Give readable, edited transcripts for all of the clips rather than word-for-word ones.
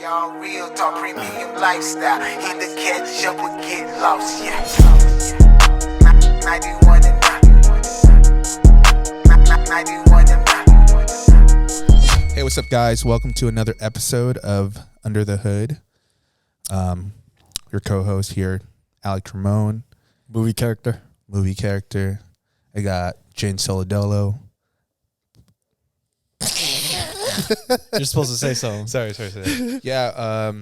Y'all real talk premium lifestyle. Hit the catch up or get lost, yeah. 91 and up. 91 and up. Hey, what's up, guys? Welcome to another episode of Under the Hood. Your co-host here, Alex Ramon. Movie character. I got Jen Solidolo. You're supposed to say so. Sorry. Yeah,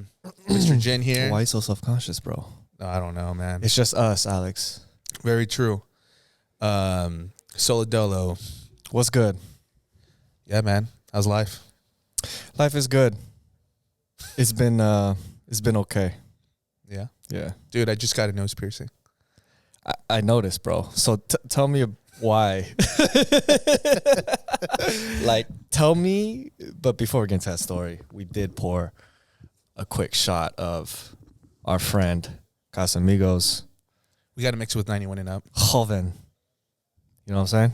Mr. Jen here. Why are you so self-conscious, bro? I don't know, man. It's just us, Alex. Very true. Solidolo. What's good? Yeah, man. How's life? Life is good. It's been okay. Yeah? Yeah. Dude, I just got a nose piercing. I noticed, bro. So tell me why. Tell me. But before we get into that story, we did pour a quick shot of our friend Casamigos. We got to mix it with 91 and up. Joven. You know what I'm saying?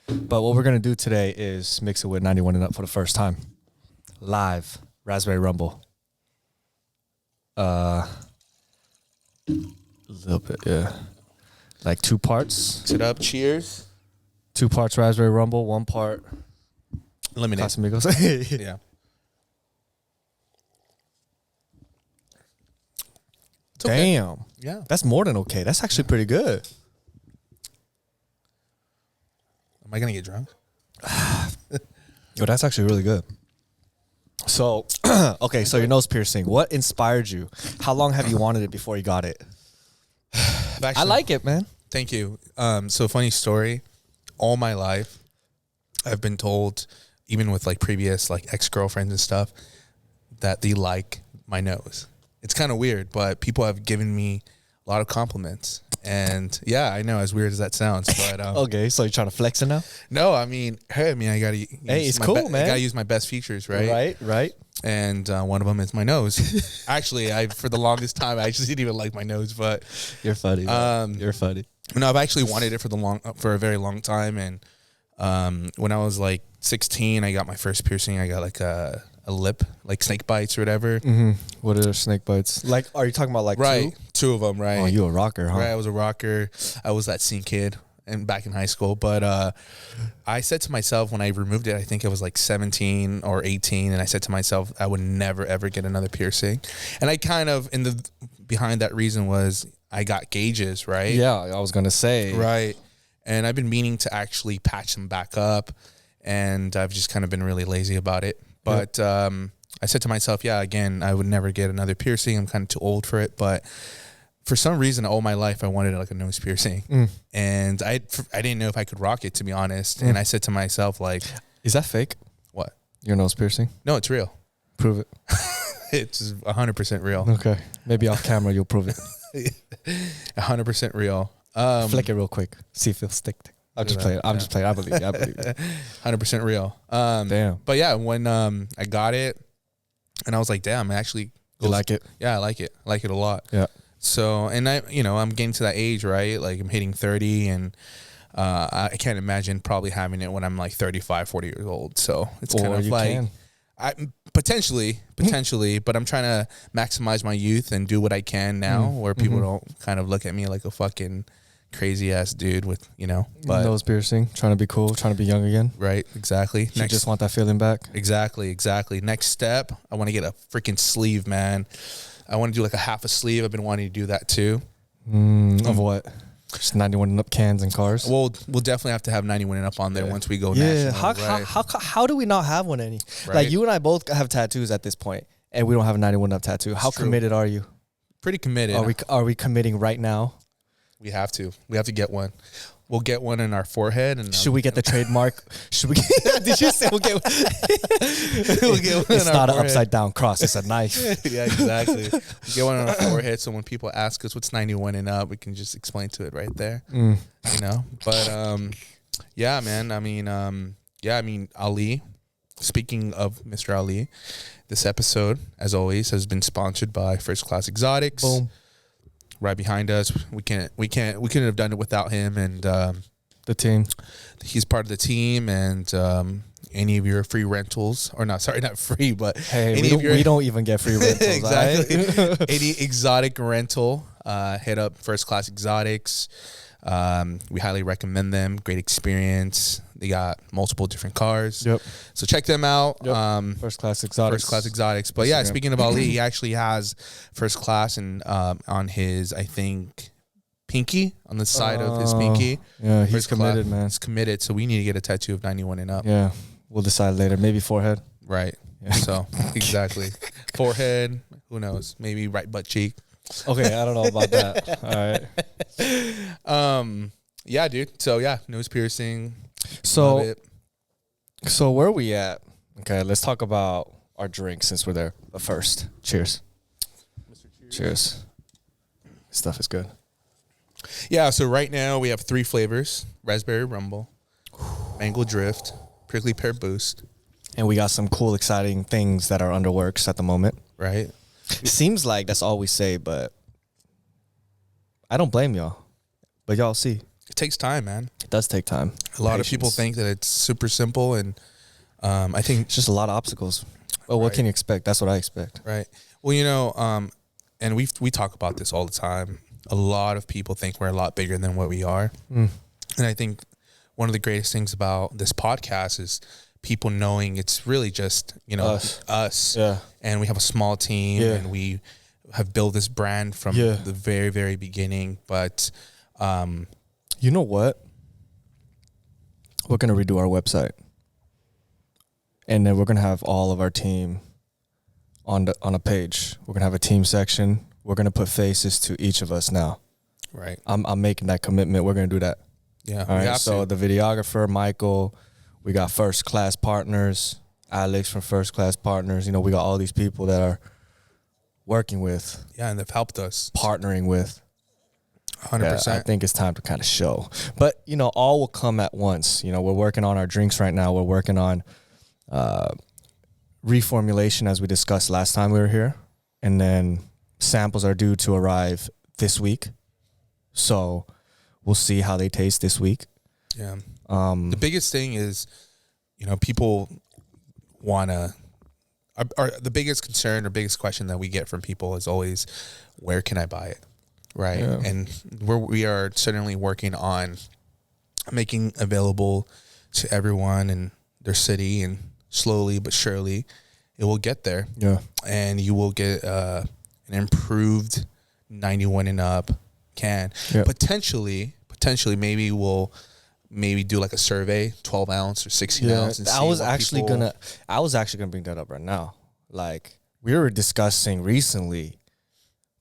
But what we're going to do today is mix it with 91 and up for the first time. Live. Raspberry Rumble. A little bit, yeah. Like 2 parts. Mix it up. Cheers. 2 parts Raspberry Rumble, 1 part Lemonade. Casamigos. Yeah. It's okay. Damn. Yeah. That's more than okay. That's actually pretty good. Am I going to get drunk? Yo, that's actually really good. So, okay, so your nose piercing. What inspired you? How long have you wanted it before you got it? I like it, man. Thank you. So funny story. All my life, I've been told, even with like previous like ex-girlfriends and stuff, that they like my nose. It's kind of weird, but people have given me a lot of compliments. And yeah, I know, as weird as that sounds, but Okay, so you're trying to flex it now? No, I mean, I gotta use it's cool, man. I gotta use my best features, right? Right. And one of them is my nose. Actually, for the longest time, I actually didn't even like my nose, but You're funny. You're funny. no, I've actually wanted it for a very long time. And when I was like 16, I got my first piercing. I got like a lip, like snake bites or whatever. Mm-hmm. What are snake bites? Like, are you talking about like Right, 2? 2 of them, right? Oh, you a rocker, huh? Right, I was a rocker. I was that scene kid and back in high school. But I said to myself when I removed it, I think I was like 17 or 18, and I said to myself, I would never ever get another piercing. And I kind of behind that reason was I got gauges, right? Yeah, I was gonna say. Right. And I've been meaning to actually patch them back up, and I've just kind of been really lazy about it. But I said to myself, yeah, again, I would never get another piercing. I'm kind of too old for it. But for some reason, all my life, I wanted like a nose piercing. And I didn't know if I could rock it, to be honest. And I said to myself, like... Is that fake? What? Your nose piercing? No, it's real. Prove it. It's 100% real. Okay. Maybe off camera you'll prove it. 100% real. Flick it real quick. See if it'll stick. I'm just playing. I believe you. 100% real. Damn. But yeah, when I got it, and I was like, damn, it actually... You like it? Yeah, I like it. I like it a lot. Yeah. So, and I'm getting to that age, right? Like I'm hitting 30, and I can't imagine probably having it when I'm like 35, 40 years old. So it's kind of like... Potentially, but I'm trying to maximize my youth and do what I can now, where people don't kind of look at me like a fucking crazy ass dude with, but nose piercing, trying to be cool, trying to be young again. Right, exactly. You just want that feeling back. Exactly. Next step, I want to get a freaking sleeve, man. I want to do like a half a sleeve. I've been wanting to do that too. Of what? Just 91 and up cans and cars. Well, we'll definitely have to have 91 and up on there once we go national. Right? How do we not have one any? Right? Like you and I both have tattoos at this point, and we don't have a 91 and up tattoo. How committed are you? Pretty committed. Are we committing right now? We have to get one. We'll get one in our forehead. And should we get the trademark? Should we? Did you say we'll get one? We'll get one. It's not an upside down cross. It's a knife. Yeah, exactly. We'll get one on our forehead, so when people ask us what's 91 and up, we can just explain to it right there. But yeah, man. I mean, Ali. Speaking of Mr. Ali, this episode, as always, has been sponsored by First Class Exotics. Boom. Right behind us. We couldn't have done it without him, and The team. He's part of the team, and any of your free rentals, or not free, but hey, we don't even get free rentals. Exactly. Right? Any exotic rental, hit up First Class Exotics. We highly recommend them. Great experience. They got multiple different cars. Yep. So check them out. Yep. First Class Exotics. First Class Exotics. But yeah, speaking of Ali, he actually has First Class and on his, I think, pinky, on the side of his pinky. Yeah, he's committed, man. He's committed. So we need to get a tattoo of 91 and up. Yeah. We'll decide later. Maybe forehead. Right. Yeah. So exactly. Forehead. Who knows? Maybe right butt cheek. Okay, I don't know about that. All right. Yeah, dude. So yeah, nose piercing. So where are we at? Okay, let's talk about our drink since we're there. But first, cheers. Cheers. This stuff is good. Yeah, so right now we have 3 flavors: raspberry rumble, mango drift, prickly pear boost. And we got some cool, exciting things that are under works at the moment. Right. It seems like that's all we say, but I don't blame y'all. But y'all see. It takes time, man. It does take time. A lot of people think that it's super simple, and I think it's just a lot of obstacles. Well, what can you expect? That's what I expect. Right. Well, you know, and we talk about this all the time. A lot of people think we're a lot bigger than what we are. And I think one of the greatest things about this podcast is people knowing it's really just, you know, us. Yeah. And we have a small team, and we have built this brand from the very, very beginning. But you know what? We're going to redo our website. And then we're going to have all of our team on a page. We're going to have a team section. We're going to put faces to each of us now. Right. I'm making that commitment. We're going to do that. Yeah. All right. So the videographer, Michael, we got First Class Partners, Alex from First Class Partners. You know, we got all these people that are working with. Yeah, and they've helped us. Partnering with. 100%. I think it's time to kind of show. But, you know, all will come at once. You know, we're working on our drinks right now. We're working on reformulation, as we discussed last time we were here. And then samples are due to arrive this week. So we'll see how they taste this week. Yeah. The biggest thing is, you know, people want to, the biggest concern or biggest question that we get from people is always, where can I buy it? Right. Yeah. And we are certainly working on making available to everyone in their city, and slowly but surely it will get there. Yeah. And you will get an improved 91 and up can. Yeah. Potentially maybe we'll do like a survey, 12 ounce or 16 ounce. And I was actually gonna bring that up right now. Like, we were discussing recently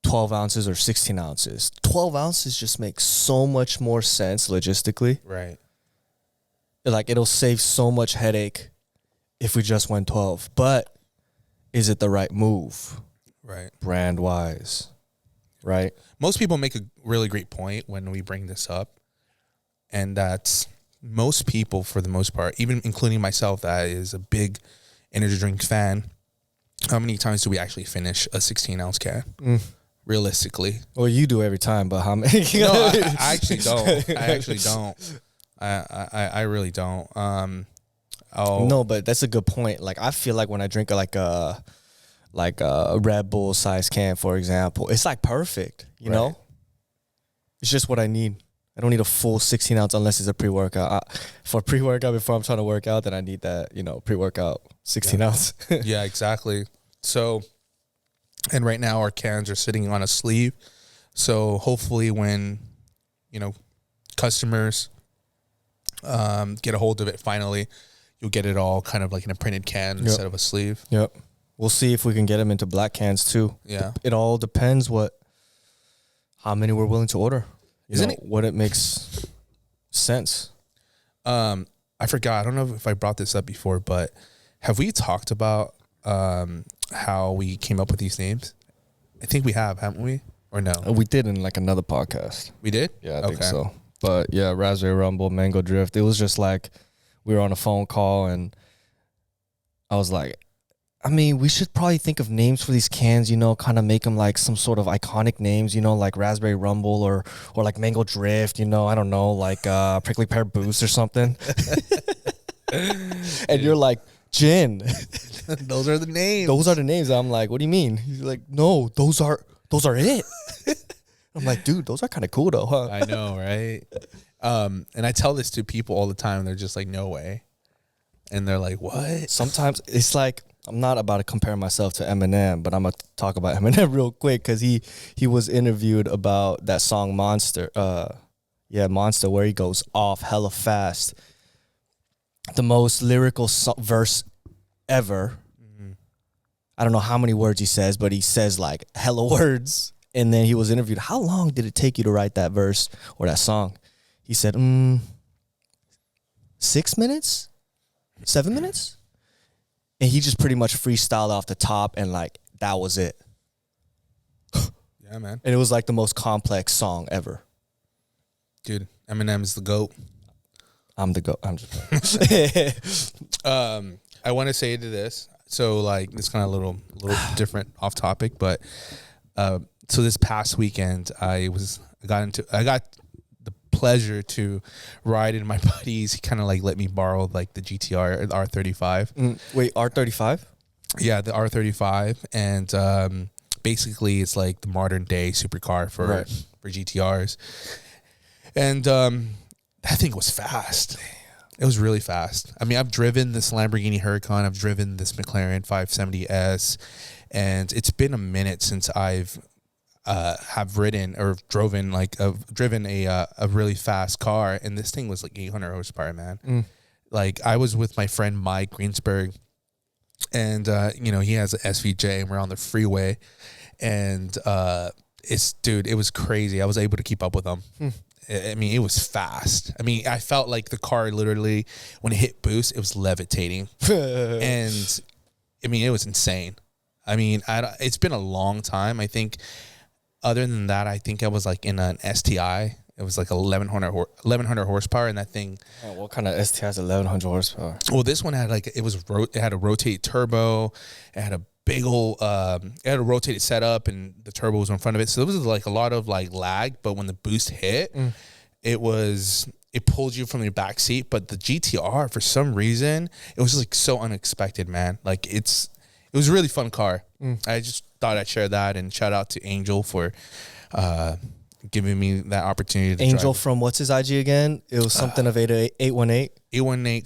12 ounces or 16 ounces. 12 ounces just makes so much more sense logistically. Right. Like, it'll save so much headache if we just went 12. But is it the right move? Right. Brand wise. Right. Most people make a really great point when we bring this up. And that's most people, for the most part, even including myself, that is a big energy drink fan. How many times do we actually finish a 16-ounce can? Realistically. Well, you do every time, but how many? No, I actually don't. I really don't. No, but that's a good point. Like, I feel like when I drink like a Red Bull size can, for example, it's like perfect, you know? It's just what I need. I don't need a full 16 ounce unless it's a pre-workout. For pre-workout, before I'm trying to work out, then I need that, you know, pre-workout 16 ounce. Yeah, exactly. So, and right now our cans are sitting on a sleeve. So hopefully when, you know, customers get a hold of it finally, you'll get it all kind of like in a printed can instead of a sleeve. Yep. We'll see if we can get them into black cans too. Yeah. It all depends how many we're willing to order. What it makes sense. I forgot. I don't know if I brought this up before, but have we talked about how we came up with these names? I think we have, haven't we? Or no? We did in like another podcast. We did? Yeah, I think so. But yeah, Raspberry Rumble, Mango Drift. It was just like we were on a phone call and I was like, I mean, we should probably think of names for these cans, you know, kind of make them like some sort of iconic names, you know, like Raspberry Rumble or like Mango Drift, you know, I don't know, like Prickly Pear Boost or something. And you're like, gin. Those are the names. Those are the names. I'm like, what do you mean? He's like, no, those are it. I'm like, dude, those are kind of cool though, huh? I know, right? And I tell this to people all the time. They're just like, no way. And they're like, what? Sometimes it's like, I'm not about to compare myself to Eminem, but I'm going to talk about Eminem real quick because he was interviewed about that song Monster. Monster, where he goes off hella fast. The most lyrical verse ever. Mm-hmm. I don't know how many words he says, but he says like hella words. And then he was interviewed. How long did it take you to write that verse or that song? He said, 6 minutes? 7 minutes? And he just pretty much freestyled off the top and like that was it. Yeah, man. And it was like the most complex song ever. Dude, Eminem's the GOAT. I'm the GOAT. I'm just I want to say to this. So like it's kind of a little different off topic, but so this past weekend I got the pleasure to ride in my buddies. He kind of like let me borrow like the GTR R35. Wait, R35? Yeah, the R35, and basically it's like the modern day supercar for GTRs. And that thing was fast. It was really fast. I mean, I've driven this Lamborghini Huracan. I've driven this McLaren 570S, and it's been a minute since I've have ridden or driven a really fast car, and this thing was like 800 horsepower, man. Like I was with my friend Mike Greensburg, and he has an SVJ, and we're on the freeway, and it was crazy. I was able to keep up with them. I mean, it was fast. I mean, I felt like the car literally, when it hit boost, it was levitating, and I mean, it was insane. I mean, it's been a long time. I think. Other than that, I think I was like in an STI. It was like 1100 horsepower, and that thing. Oh, what kind of STI is 1100 horsepower? Well, this one had it had a rotated turbo. It had a big old, it had a rotated setup, and the turbo was in front of it. So there was like a lot of like lag, but when the boost hit, it pulled you from your back seat. But the GTR, for some reason, it was just like so unexpected, man. Like it was a really fun car. I just thought I'd share that, and shout out to Angel for giving me that opportunity to Angel drive. From what's his IG again? It was something of 818. 818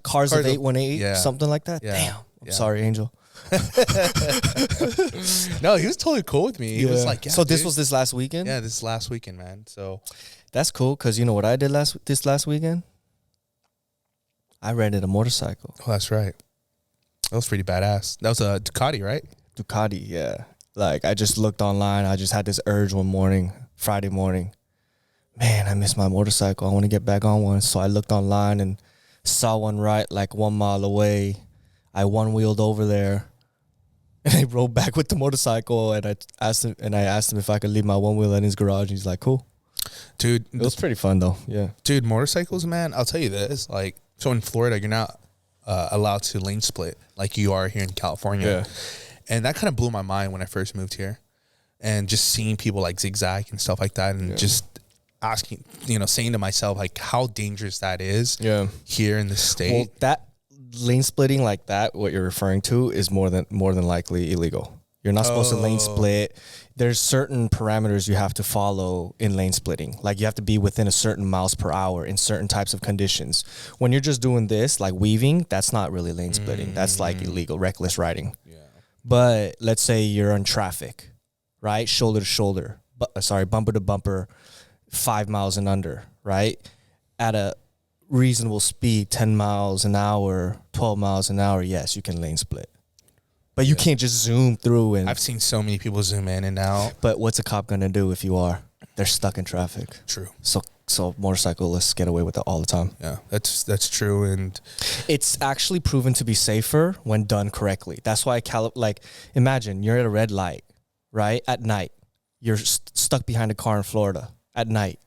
cars of 818, yeah. Something like that. Yeah. Damn. I'm sorry, Angel. No, he was totally cool with me. He was like, yeah, so this was this last weekend? Yeah, this last weekend, man. So that's cool, because you know what I did this last weekend? I rented a motorcycle. Oh, that's right. That was pretty badass. That was a Ducati, right? Ducati, yeah. Like, I just looked online. I just had this urge one morning, Friday morning. Man, I miss my motorcycle. I want to get back on one. So I looked online and saw one right like 1 mile away. I one-wheeled over there, and I rode back with the motorcycle, and I asked him if I could leave my one wheel in his garage, and he's like, cool. Dude. It was pretty fun, though, yeah. Dude, motorcycles, man, I'll tell you this. Like, so in Florida, you're not allowed to lane split like you are here in California. Yeah. And that kind of blew my mind when I first moved here, and just seeing people like zigzag and stuff like that, and just asking, saying to myself, like, how dangerous that is here in the state. Well, that lane splitting like that, what you're referring to, is more than likely illegal. You're not supposed to lane split. There's certain parameters you have to follow in lane splitting. Like, you have to be within a certain miles per hour in certain types of conditions. When you're just doing this, like weaving, that's not really lane splitting. That's like illegal, reckless riding. Yeah. But let's say you're on traffic, right? Shoulder to shoulder, bumper to bumper, 5 miles and under, right? At a reasonable speed, 10 miles an hour, 12 miles an hour, yes, you can lane split. But you can't just zoom through. And I've seen so many people zoom in and out. But what's a cop going to do if you are? They're stuck in traffic. True. So motorcyclists get away with it all the time. Yeah, that's true. And it's actually proven to be safer when done correctly. That's why imagine you're at a red light, right? At night. You're stuck behind a car in Florida at night.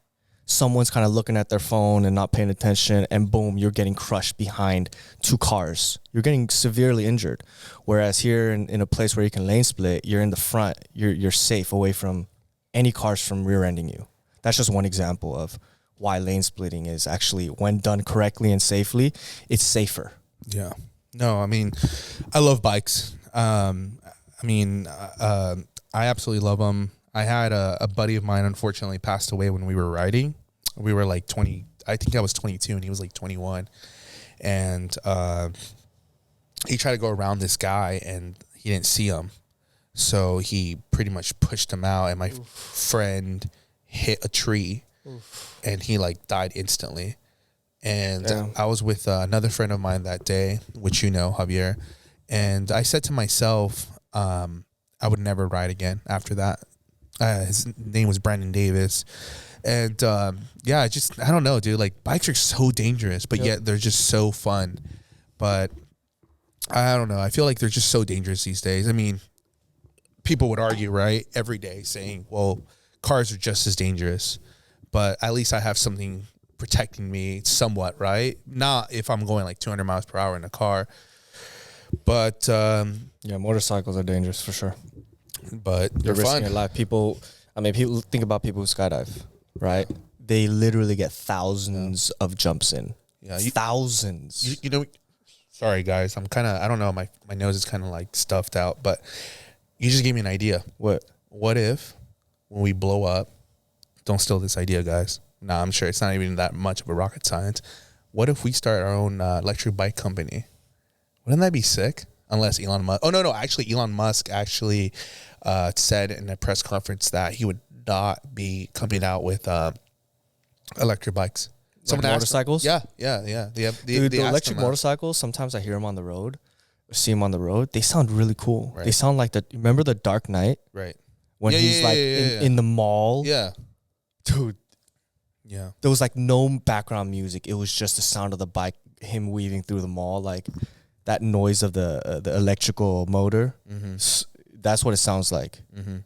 someone's kind of looking at their phone and not paying attention, and boom, you're getting crushed behind 2 cars. You're getting severely injured. Whereas here in a place where you can lane split, you're in the front. You're safe away from any cars from rear-ending you. That's just one example of why lane splitting is actually, when done correctly and safely, it's safer. Yeah. No, I mean, I love bikes. I absolutely love them. I had a buddy of mine, unfortunately, passed away when we were riding. We were like 20. I think I was 22 and he was like 21. And he tried to go around this guy and he didn't see him. So he pretty much pushed him out, and my friend hit a tree and he like died instantly. And I was with another friend of mine that day, which you know, Javier. And I said to myself, I would never ride again after that. His name was Brandon Davis. And I don't know, dude. Like, bikes are so dangerous, but yet they're just so fun. But I don't know. I feel like they're just so dangerous these days. I mean, people would argue, right, every day saying, well, cars are just as dangerous. But at least I have something protecting me somewhat, right? Not if I'm going like 200 miles per hour in a car. But motorcycles are dangerous for sure. But You're they're risking fun. your life. People think about people who skydive, right? They literally get thousands of jumps in. Yeah, thousands. You know, sorry guys, I don't know, my nose is kind of like stuffed out, but you just gave me an idea. What if when we blow up, don't steal this idea, guys. Nah, I'm sure it's not even that much of a rocket science. What if we start our own electric bike company? Wouldn't that be sick? Unless Elon Musk. Oh, no. Actually, Elon Musk said in a press conference that he would not be coming out with electric bikes. Like motorcycles? Yeah. The electric motorcycles, sometimes I hear them on the road, or see them on the road. They sound really cool. Right. They sound like remember the Dark Knight? Right. When he's in the mall? Yeah. Dude. Yeah. There was like no background music. It was just the sound of the bike, him weaving through the mall, like that noise of the electrical motor. Mm-hmm. That's what it sounds like. Mm-hmm.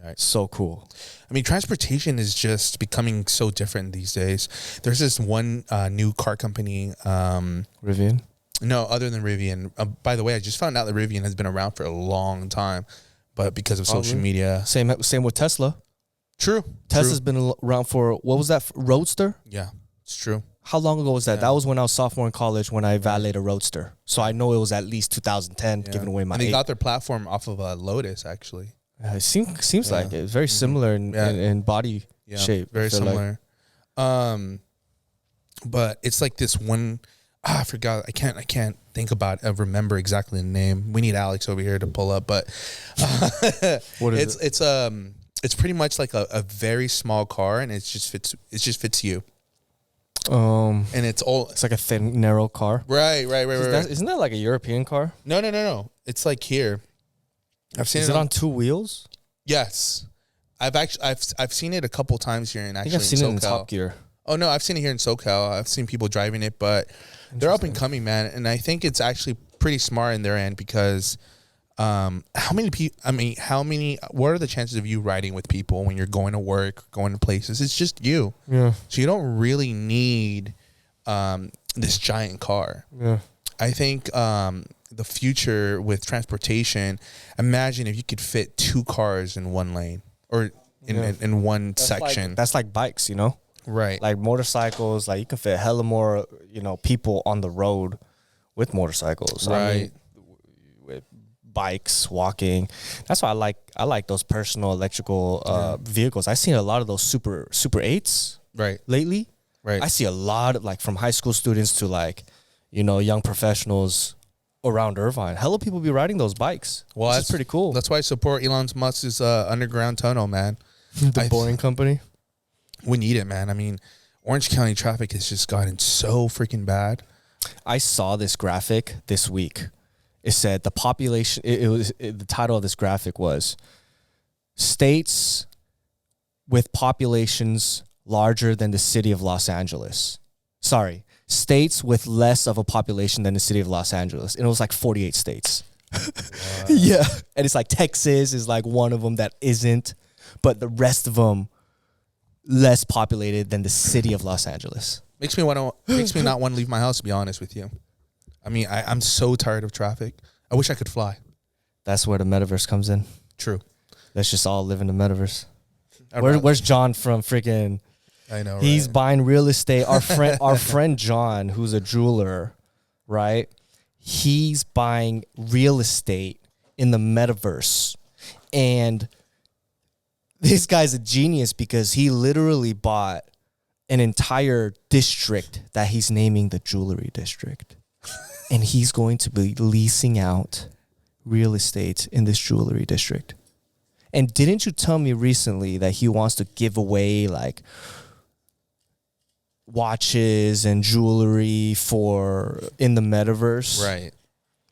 Right. So cool. I mean, transportation is just becoming so different these days. There's this one new car company. Rivian? No, other than Rivian. By the way, I just found out that Rivian has been around for a long time, but because of social media. Same with Tesla. True. Tesla's been around for, what was that, Roadster? Yeah, it's true. How long ago was that? Yeah. That was when I was sophomore in college when I valeted a Roadster. So I know it was at least 2010, giving away my And they got their platform off of a Lotus, actually. It seems like it. It's very similar in body shape. Very similar. Like. But it's like this one, I forgot. I can't think about remember exactly the name. We need Alex over here to pull up, but what is it? It's pretty much like a very small car, and it just fits you. And it's like a thin, narrow car. Right. Isn't that like a European car? No. It's like here. I've seen it on 2 wheels. Yes, I've seen it a couple times here, and actually I've seen it in Top Gear. Oh no, I've seen it here in SoCal. I've seen people driving it, but they're up and coming, man. And I think it's actually pretty smart in their end because what are the chances of you riding with people when you're going to work, going to places? It's just you. Yeah. So you don't really need this giant car. Yeah. I think the future with transportation, imagine if you could fit 2 cars in one lane or in one section. That's like bikes, you know? Right. Like motorcycles, like you can fit hella more, people on the road with motorcycles. Right. I mean, with bikes, walking. That's why I like those personal electrical vehicles. I've seen a lot of those Super 8s lately. Right. I see a lot of like from high school students to young professionals around Irvine. Hella people be riding those bikes. Well, that's pretty cool. That's why I support Elon Musk's underground tunnel, man. The Boring Company. We need it, man. I mean, Orange County traffic has just gotten so freaking bad. I saw this graphic this week. It said the population. The title of this graphic was states with populations larger than the city of Los Angeles. Sorry, states with less of a population than the city of Los Angeles. And it was like 48 states. Yeah. And it's like Texas is like one of them that isn't, but the rest of them, less populated than the city of Los Angeles. Makes me not want to leave my house, to be honest with you. I mean, I'm so tired of traffic. I wish I could fly. That's where the metaverse comes in. True. Let's just all live in the metaverse. Where's John from freaking... I know, He's right? buying real estate. Our friend John, who's a jeweler, right? He's buying real estate in the metaverse. And this guy's a genius because he literally bought an entire district that he's naming the jewelry district. And he's going to be leasing out real estate in this jewelry district. And didn't you tell me recently that he wants to give away like watches and jewelry in the metaverse?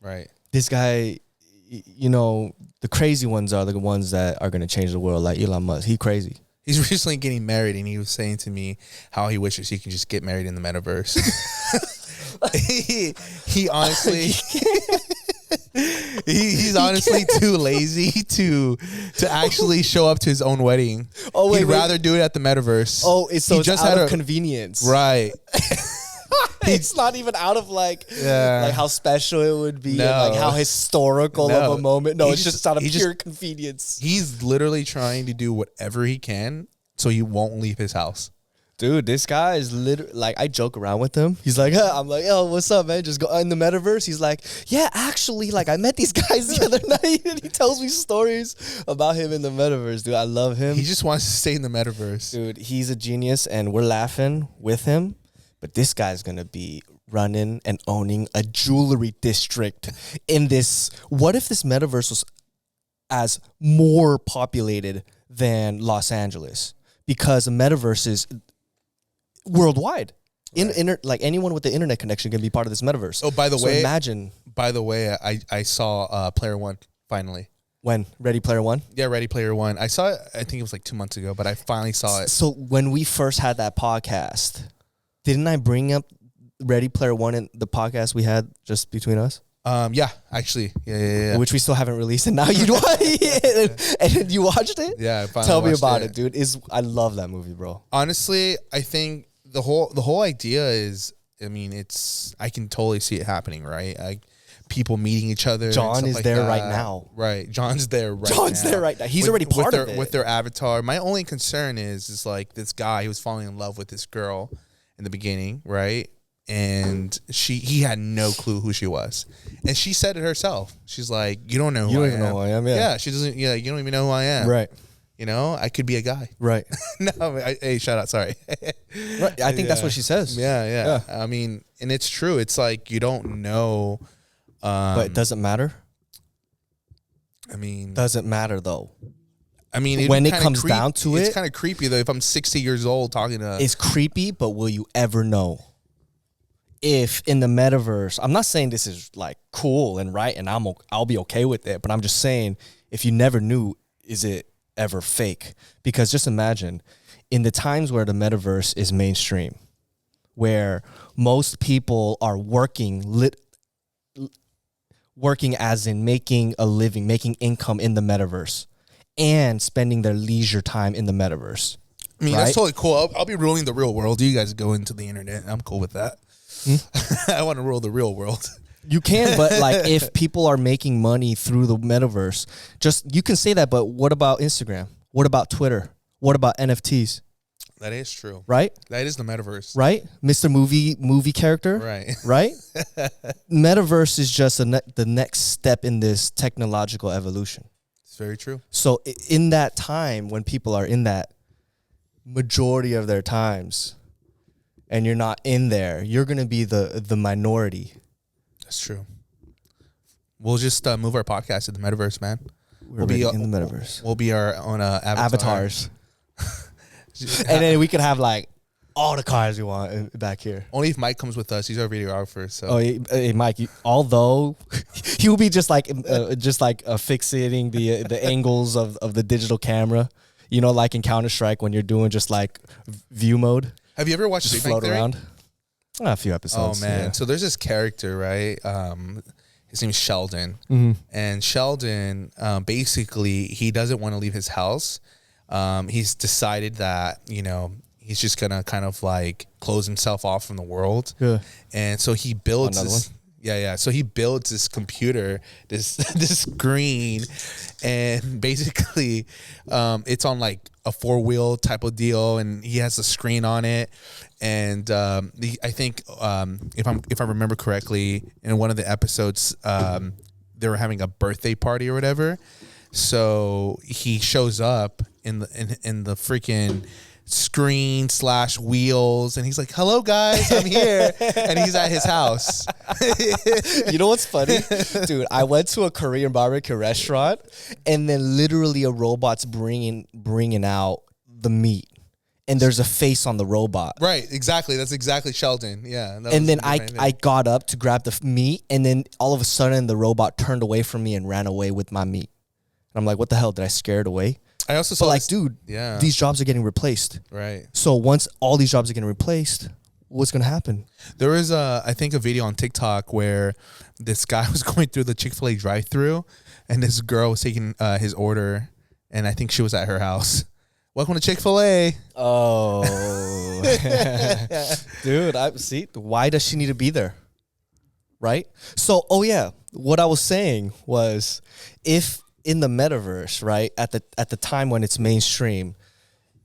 Right. This guy, you know, the crazy ones are the ones that are going to change the world, like Elon Musk. He crazy. He's recently getting married, and he was saying to me how he wishes he could just get married in the metaverse. he honestly, he's honestly too lazy to actually show up to his own wedding. Oh, wait, he'd rather do it at the metaverse. Oh, it's out of convenience, right? It's not even out of like how special it would be, and like how historical of a moment. No, it's just out of pure convenience. He's literally trying to do whatever he can so he won't leave his house. Dude, this guy is literally like, I joke around with him. He's like, I'm like, yo, what's up, man? Just go in the metaverse. He's like, yeah, actually, like I met these guys the other night, and he tells me stories about him in the metaverse. Dude, I love him. He just wants to stay in the metaverse. Dude, he's a genius, and we're laughing with him. But this guy's going to be running and owning a jewelry district in this. What if this metaverse was as more populated than Los Angeles? Because the metaverse is worldwide. Right. Like anyone with the internet connection can be part of this metaverse. Oh, by the way, imagine. By the way, I saw Player One finally. When? Ready Player One? Yeah, Ready Player One. I saw it, I think it was like 2 months ago, but I finally saw it. So when we first had that podcast, didn't I bring up Ready Player One in the podcast we had just between us? Yeah, actually. Yeah. Which we still haven't released, and now you watch it. And you watched it? Yeah, I finally Tell me watched about it, dude. I love that movie, bro. Honestly, I think the whole idea is, I mean, I can totally see it happening, right? People meeting each other. John is there right now. Right. John's there right now. John's there right now. He's already part of it. With their avatar. My only concern is like this guy, he was falling in love with this girl in the beginning, right? And he had no clue who she was. And she said it herself. She's like, you don't know who I am. You don't even know who I am, yeah. She doesn't, you don't even know who I am. Right. You know, I could be a guy. Right. No, hey, shout out, sorry. Right. I think that's what she says. Yeah. I mean, and it's true. It's like you don't know. But it doesn't matter? I mean. Doesn't matter, though. I mean, when it comes down to it's kind of creepy, though, if I'm 60 years old talking to... It's creepy, but will you ever know? If in the metaverse, I'm not saying this is like cool and right, and I'll be okay with it, but I'm just saying, if you never knew, is it ever fake? Because just imagine, in the times where the metaverse is mainstream, where most people are working as in making a living, making income in the metaverse, and spending their leisure time in the metaverse. I mean, right? That's totally cool. I'll be ruling the real world. You guys go into the internet. I'm cool with that. I want to rule the real world. You can, but like if people are making money through the metaverse, you can say that, but what about Instagram? What about Twitter? What about NFTs? That is true. Right? That is the metaverse. Right? Mr. Movie character? Right. Right? Metaverse is just the next step in this technological evolution. It's very true. So in that time, when people are in that majority of their times, and you're not in there, you're going to be the minority. That's true. We'll just move our podcast to the metaverse, man. We'll be in the metaverse. We'll be our own avatars. And then we could have like all the cars we want back here. Only if Mike comes with us. He's our videographer. So. Oh, hey, Mike. Although he will be just like fixating the angles of the digital camera. You know, like in Counter-Strike when you're doing just like view mode. Have you ever watched Just float around? A few episodes. Oh, man. Yeah. So there's this character, right? His name is Sheldon. Mm-hmm. And Sheldon, basically, he doesn't want to leave his house he's decided that, he's just gonna kind of like close himself off from the world. Yeah. And so he builds this. Yeah. So he builds this computer, this screen, and basically, it's on like a 4-wheel type of deal, and he has a screen on it. And I think if I remember correctly, in one of the episodes, they were having a birthday party or whatever. So he shows up in the freaking screen / wheels, and he's like, "Hello guys, I'm here." And he's at his house. You know what's funny, dude? I went to a Korean barbecue restaurant, and then literally a robot's bringing out the meat, and there's a face on the robot. Right, exactly. That's exactly Sheldon. Yeah. And then I got up to grab the meat, and then all of a sudden the robot turned away from me and ran away with my meat. And I'm like, "What the hell? Did I scare it away?" I also saw, dude, these jobs are getting replaced. Right. So once all these jobs are getting replaced, what's going to happen? There was I think a video on TikTok where this guy was going through the Chick-fil-A drive-thru, and this girl was taking his order, and I think she was at her house. Welcome to Chick-fil-A. Oh, dude, see, why does she need to be there? Right. So, what I was saying was, if in the metaverse, right, at the time when it's mainstream,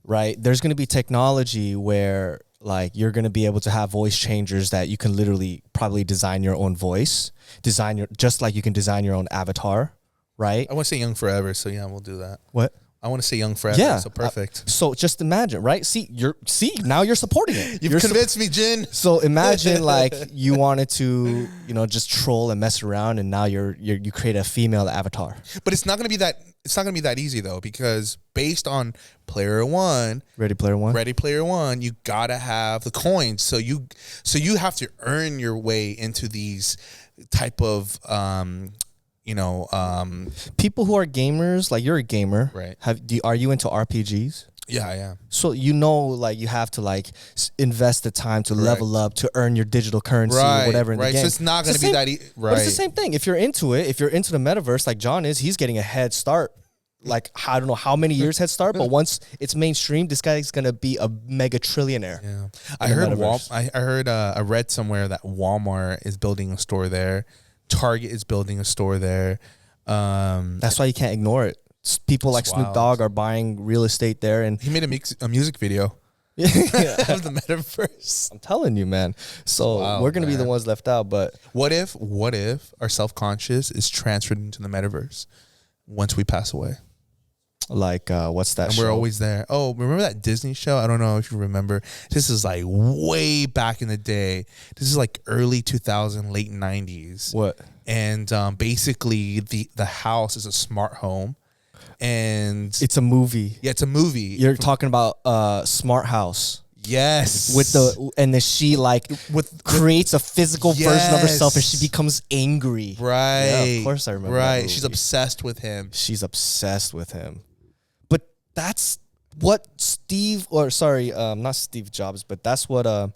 right, there's going to be technology where like you're going to be able to have voice changers that you can literally probably design your own voice, just like you can design your own avatar, right? I want to say young forever, so yeah, we'll do that. What? I want to say young forever, yeah, so perfect. So just imagine, right? Now you're supporting it. You've convinced me, Jin. So imagine like you wanted to, just troll and mess around, and now you create a female avatar. But it's not going to be that. It's not going to be that easy though, because based on Ready Player One, you gotta have the coins. So you have to earn your way into these type of people who are gamers, like you're a gamer, right? Are you into RPGs? Yeah, I am. So like you have to like invest the time to level up to earn your digital currency or whatever in the game. So it's not going to be that easy. Right. But it's the same thing. If you're into it, if you're into the metaverse, like John is, he's getting a head start. Like I don't know how many years head start, but once it's mainstream, this guy's gonna be a mega trillionaire. Yeah, I read somewhere that Walmart is building a store there. Target is building a store there. That's why you can't ignore it. People like Snoop Dogg are buying real estate there, and he made a music video of the metaverse. I'm telling you, man. So we're gonna be the ones left out. But what if our self-conscious is transferred into the metaverse once we pass away? Like what's that? And show? We're always there. Oh, remember that Disney show? I don't know if you remember. This is like way back in the day. This is like early 2000, late 90s. What? And basically the house is a smart home, and it's a movie. Yeah, it's a movie. You're talking about Smart House. Yes. And then she creates a physical version of herself, and she becomes angry. Right. Yeah, of course I remember. Right. She's obsessed with him. But that's what not Steve Jobs, but that's what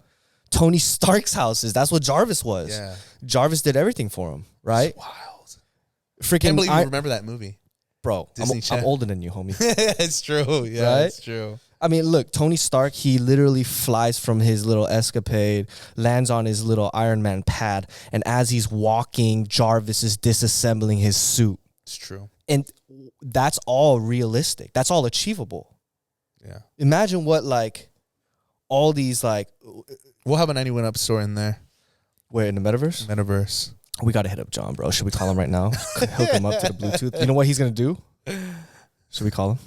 Tony Stark's house is. That's what Jarvis was. Yeah. Jarvis did everything for him, right? It's wild. Freaking Can't believe you remember that movie. Bro, I'm older than you, homie. It's true. Yeah, right? It's true. I mean, look, Tony Stark, he literally flies from his little escapade, lands on his little Iron Man pad, and as he's walking, Jarvis is disassembling his suit. It's true. And that's all realistic. That's all achievable. Yeah. Imagine what, like, all these, like... We'll have a 91UP store in there. Where, in the metaverse? Metaverse. We got to hit up John, bro. Should we call him right now? Hook him up to the Bluetooth. You know what he's going to do? Should we call him?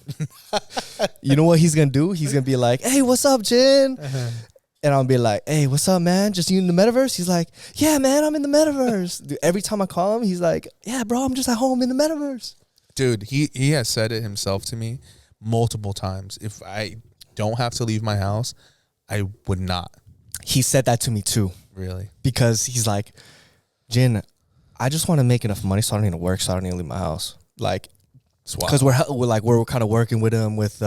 You know what he's going to do? He's going to be like, "Hey, what's up, Jen?" And I'll be like, "Hey, what's up, man? Just you in the metaverse?" He's like, "Yeah, man, I'm in the metaverse." Dude, every time I call him, he's like, "Yeah, bro, I'm just at home in the metaverse." Dude, he has said it himself to me multiple times. If I don't have to leave my house, I would not. He said that to me too. Really? Because he's like, "Jin, I just want to make enough money so I don't need to work, so I don't need to leave my house." Like, because we're kind of working with him with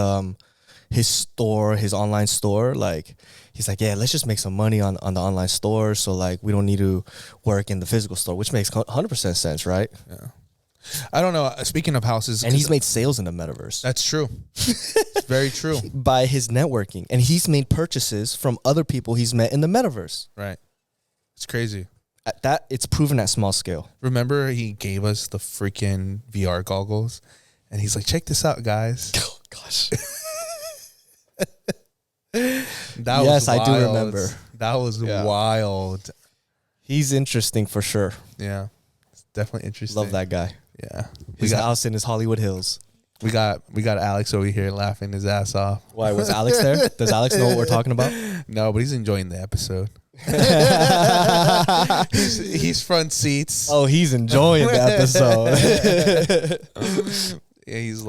his store, his online store. Like, he's like, "Yeah, let's just make some money on the online store, so like we don't need to work in the physical store," which makes 100% sense, right? Yeah. I don't know. Speaking of houses, And he's made sales in the metaverse. That's true. It's very true. By his networking. And he's made purchases from other people he's met in the metaverse. Right. It's crazy. It's proven at small scale. Remember he gave us the freaking VR goggles and he's like, check this out, guys. Oh, gosh. Yes, I do remember. That was wild. He's interesting for sure. Yeah. It's definitely interesting. Love that guy. Yeah. His house in his Hollywood Hills. We got Alex over here laughing his ass off. Why, was Alex there? Does Alex know what we're talking about? No, but he's enjoying the episode. he's front seats. Oh, he's enjoying the episode. Yeah, he's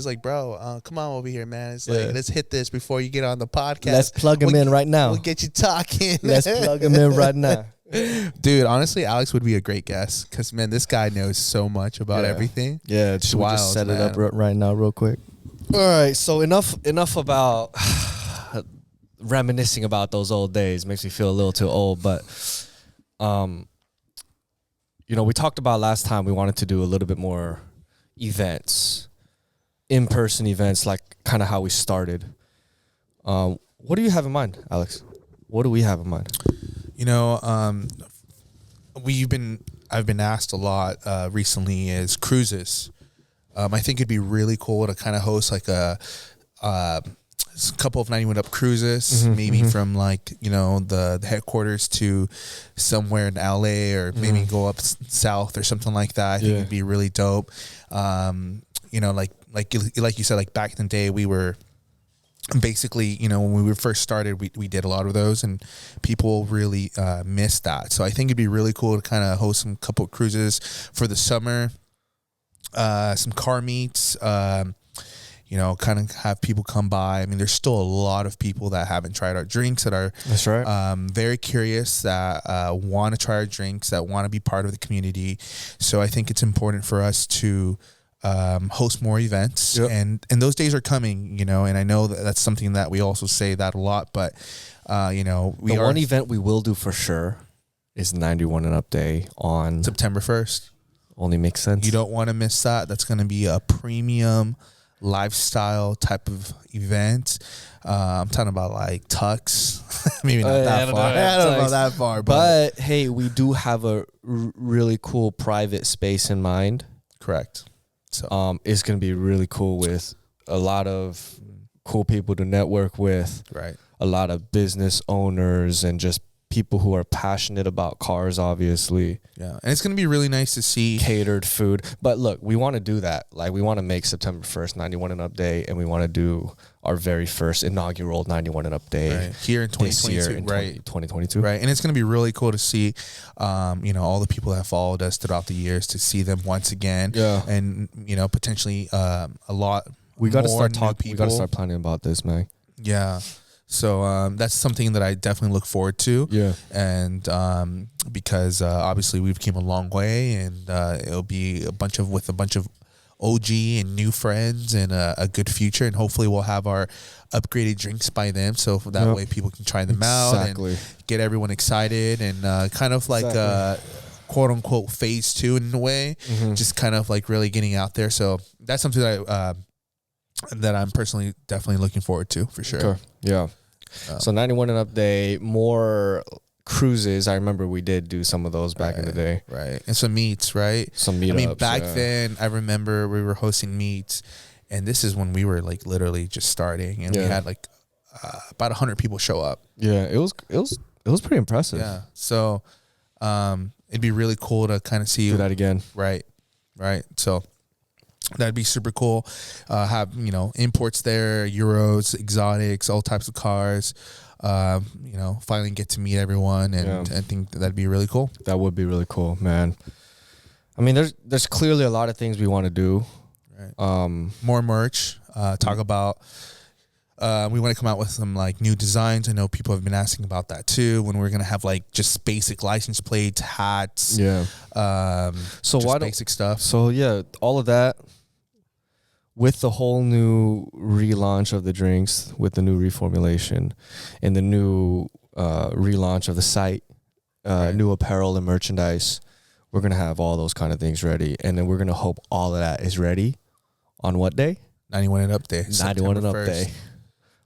like, bro, come on over here, man. It's like, let's hit this before you get on the podcast. Let's plug him in right now. We'll get you talking. Let's plug him in right now. Dude, honestly, Alex would be a great guest because, man, this guy knows so much about everything. Yeah, it's wild. Just set it up right now, real quick. All right, so enough about reminiscing about those old days. Makes me feel a little too old, but we talked about last time we wanted to do a little bit more events, in-person events, like kind of how we started. What do you have in mind, Alex? What do we have in mind? I've been asked a lot recently is cruises. I think it'd be really cool to kind of host like a couple of 91andUP cruises, maybe from like, the headquarters to somewhere in LA or maybe go up south or something like that. I think it'd be really dope. Like you said, like back in the day, we were basically, when we first started, we did a lot of those and people really missed that. So I think it'd be really cool to kind of host some couple of cruises for the summer, some car meets, kind of have people come by. I mean, there's still a lot of people that haven't tried our drinks that are That's right. Very curious, that want to try our drinks, that want to be part of the community. So I think it's important for us to host more events, and those days are coming, and I know that's something that we also say that a lot, but one event we will do for sure is 91andUP Day on September 1st. Only makes sense. You don't want to miss that. That's going to be a premium lifestyle type of event. I'm talking about like tux, maybe not that far. I don't know that far, but hey, we do have a really cool private space in mind. Correct. So it's going to be really cool with a lot of cool people to network with. Right. A lot of business owners and just people who are passionate about cars, obviously. Yeah. And it's going to be really nice to see catered food. But look, we want to do that. Like, we want to make September 1st 91andUP Day, and we want to do our very first inaugural 91andUP Day here in 2022, right? 2022, right? And it's going to be really cool to see, all the people that followed us throughout the years, to see them once again, and potentially a lot. We got to start talking. We got to start planning about this, man. Yeah. So that's something that I definitely look forward to. Yeah. And because obviously we've came a long way, and it'll be a bunch of OG and new friends and a good future, and hopefully we'll have our upgraded drinks by then, so that way people can try them out and get everyone excited, and kind of like quote unquote phase 2 in a way, just kind of like really getting out there. So that's something that I'm personally definitely looking forward to, for sure. Okay. Yeah. So 91andUP Day, more cruises. I remember we did do some of those back in the day. Right. And some meets, right? Some meetups. I mean, back then, I remember we were hosting meets, and this is when we were like literally just starting, and we had like about 100 people show up. Yeah, it was pretty impressive. Yeah. So it'd be really cool to kind of see do that again. Right. So that'd be super cool. Have imports there, Euros, exotics, all types of cars. Finally get to meet everyone, and I think that'd be really cool. That would be really cool, man. I mean, there's clearly a lot of things we want to do. Right. More merch. Talk about. We want to come out with some like new designs. I know people have been asking about that too. When we're gonna have like just basic license plates, hats. Yeah. So just basic stuff. So yeah, all of that. With the whole new relaunch of the drinks, with the new reformulation, and the new relaunch of the site, new apparel and merchandise, We're going to have all those kind of things ready. And then we're going to hope all of that is ready on what day? 91 and Up Day. 91 and Up Day.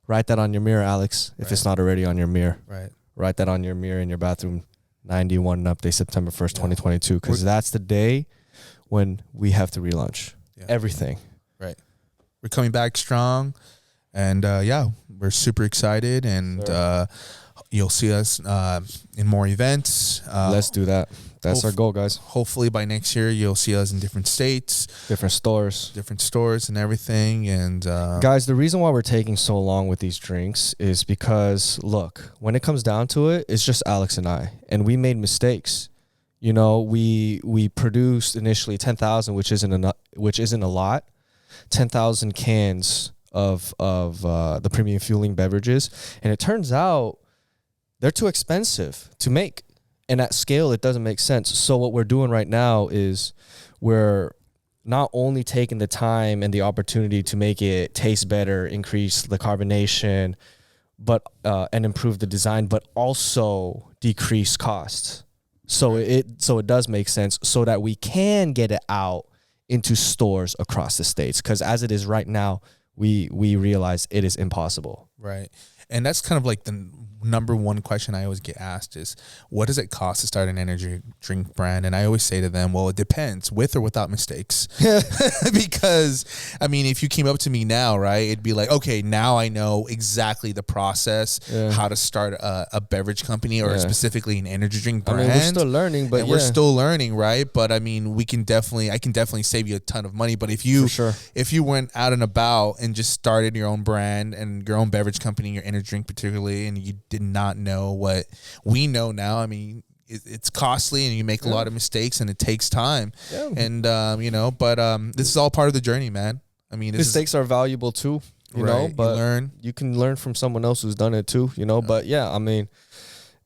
Write that on your mirror, Alex, if it's not already on your mirror. Right. Write that on your mirror in your bathroom. 91 and Up Day, September 1st, 2022. Because that's the day when we have to relaunch everything. Right. We're coming back strong. And, we're super excited. And you'll see us in more events. Let's do that. That's our goal, guys. Hopefully by next year, you'll see us in different states. Different stores and everything. And guys, the reason why we're taking so long with these drinks is because, look, when it comes down to it, it's just Alex and I. And we made mistakes. You know, we produced initially 10,000, which isn't a lot. 10,000 cans of the premium fueling beverages. And it turns out they're too expensive to make. And at scale, it doesn't make sense. So what we're doing right now is we're not only taking the time and the opportunity to make it taste better, increase the carbonation, but and improve the design, but also decrease costs. So it does make sense so that we can get it out into stores across the states. Because as it is right now, we realize it is impossible. Right. And that's kind of like the number one question I always get asked is, what does it cost to start an energy drink brand? And I always say to them, well, it depends, with or without mistakes. Because, I mean, if you came up to me now, right, it'd be like, okay, now I know exactly the process, how to start a beverage company or specifically an energy drink brand. I mean, we're still learning, but we're still learning, right? But I mean, I can definitely save you a ton of money. But if you went out and about and just started your own brand and your own beverage company, your energy drink particularly, and you did not know what we know now, I mean, it's costly and you make a lot of mistakes and it takes time. Yeah. And, this is all part of the journey, man. I mean, mistakes are valuable too, you know, but you can learn from someone else who's done it too, you know, but I mean,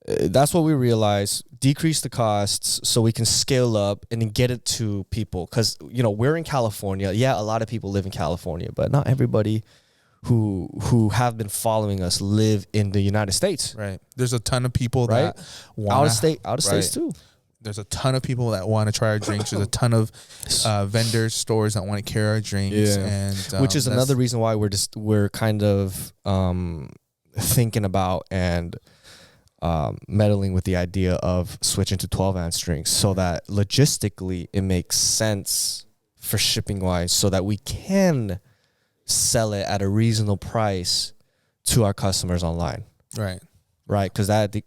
that's what we realize. Decrease the costs so we can scale up and then get it to people. Because, you know, we're in California. Yeah, a lot of people live in California, but not everybody who have been following us live in the United States. Right. There's a ton of people that want out of states too. There's a ton of people that want to try our drinks. There's a ton of vendors, stores that want to carry our drinks, and which is another reason why we're kind of thinking about and meddling with the idea of switching to 12-ounce drinks, so that logistically it makes sense for shipping wise, so that we can sell it at a reasonable price to our customers online. Right. Because that's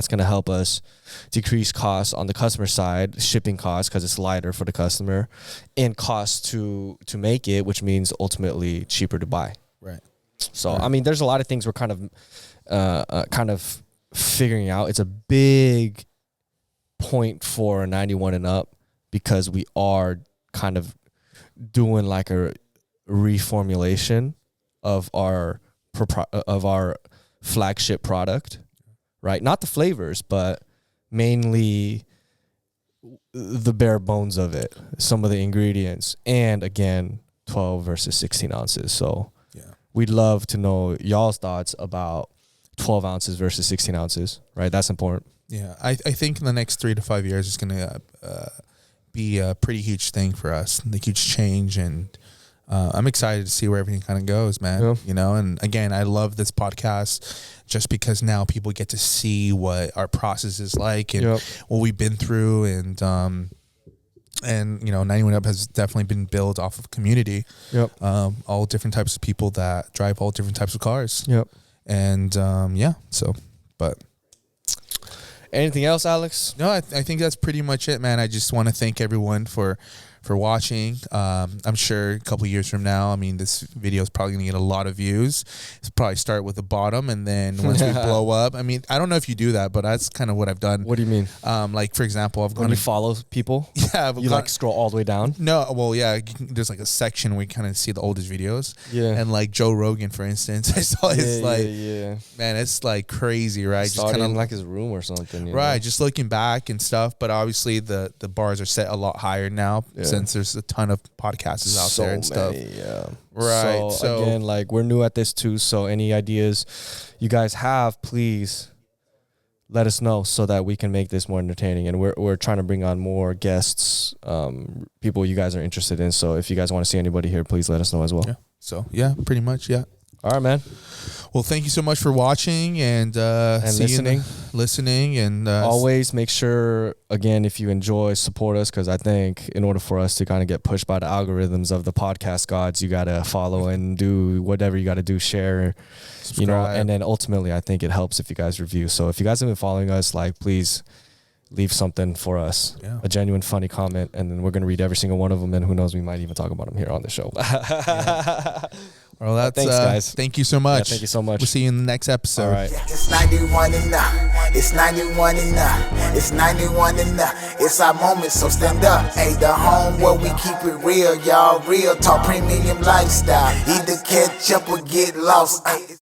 going to help us decrease costs on the customer side, shipping costs because it's lighter for the customer, and costs to make it, which means ultimately cheaper to buy. Right. So I mean, there's a lot of things we're kind of figuring out. It's a big point for 91 and Up because we are kind of doing like a reformulation of our flagship product, right? Not the flavors, but mainly the bare bones of it, some of the ingredients, and again, 12 versus 16 ounces. So we'd love to know y'all's thoughts about 12 ounces versus 16 ounces, right? That's important. Yeah, I think in the next 3 to 5 years, it's going to be a pretty huge thing for us, a huge change, and I'm excited to see where everything kind of goes, man. Yeah. You know, and again, I love this podcast just because now people get to see what our process is like and what we've been through, and 91 Up has definitely been built off of community. Yep. All different types of people that drive all different types of cars. Yep. And but anything else, Alex? No, I think that's pretty much it, man. I just want to thank everyone for watching. I'm sure a couple years from now, I mean, this video is probably going to get a lot of views. It's probably start with the bottom, and then once we blow up, I mean, I don't know if you do that, but that's kind of what I've done. What do you mean? Like, for example, I've gone when you follow people. Yeah, you like scroll all the way down. No, well, yeah, there's like a section where you kind of see the oldest videos. Yeah, and like Joe Rogan, for instance, I saw his man, it's like crazy, right? Just kind of like his room or something, right? Know? Just looking back and stuff, but obviously the bars are set a lot higher now. Yeah. Since there's a ton of podcasts out there and stuff. Yeah. Right. So again, like, we're new at this too. So any ideas you guys have, please let us know so that we can make this more entertaining. And we're trying to bring on more guests, people you guys are interested in. So if you guys want to see anybody here, please let us know as well. Yeah. So yeah, pretty much. Yeah. All right, man. Well, thank you so much for watching and listening, and always make sure, again, if you enjoy, support us, because I think in order for us to kind of get pushed by the algorithms of the podcast gods, you got to follow and do whatever you got to do, share, subscribe. You know, and then ultimately I think it helps if you guys review. So if you guys have been following us, like, please leave something for us, a genuine funny comment, and then we're going to read every single one of them, and who knows, we might even talk about them here on the show. Well, that's thanks, guys. Thank you so much. Thank you so much. We'll see you in the next episode. All right. It's 91 and up. It's 91 and up. It's 91 and up. It's our moment, so stand up. Hey, the home where we keep it real, y'all. Real talk, premium lifestyle. Either catch up or get lost.